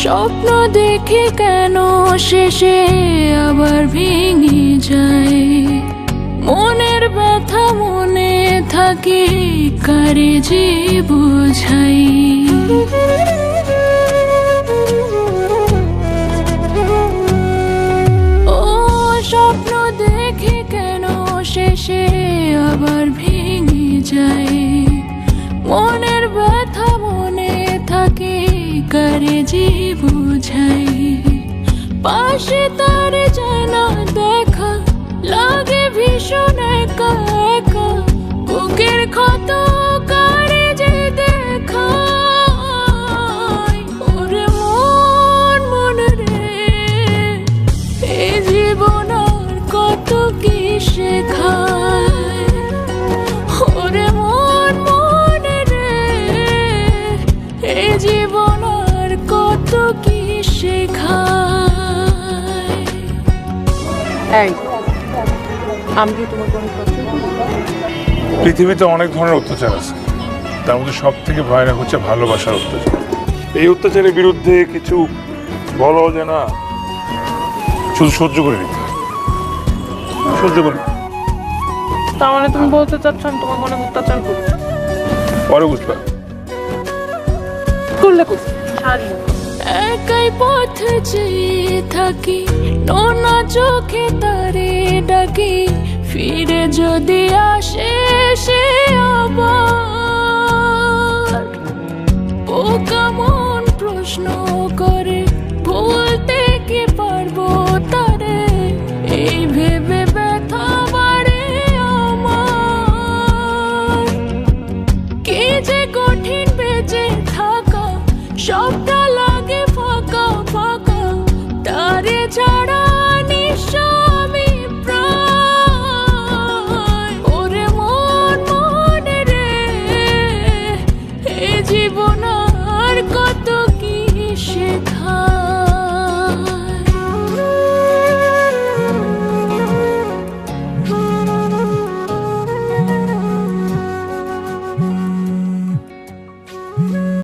স্বপ্ন দেখে কেন শেষে আবার ভেঙে যায়, মনের ব্যথা মনে থাকে কারে যে বোঝাই। ও স্বপ্ন দেখে কেন শেষে আবার ভেঙে যায়, মনের ব্যথা মনে থাকে কারে যে বোঝাই। পাশে তার যায় না দেখা, লাগে ভীষণ একা একা, বুকের ক্ষত কারে যে দেখায়। ওরে মন মন রে, এই জীবন আর কত কি শেখায়। ওরে মন মন রে, এই জীবন আর কত কি শেখায়। এই আমি কি তোমার কোনো প্রশ্ন? পৃথিবীতে অনেক ধরনের অত্যাচার আছে, তার মধ্যে সব থেকে ভয়ানক হচ্ছে ভালোবাসার অত্যাচার। এই অত্যাচারের বিরুদ্ধে কিছু বলাও যায় না, শুধু সহ্য করে নিতে হয়। সহ্য করি, তার মানে তুমি বলতে চাচ্ছ আমি তোমার মনে অত্যাচার করি? পরে বুঝবা। করলে করছি সারি। একাই পথ চেয়ে থাকি, নোনা চোখে তারে ডাকি, ফিরে যদি আসে সে আবার।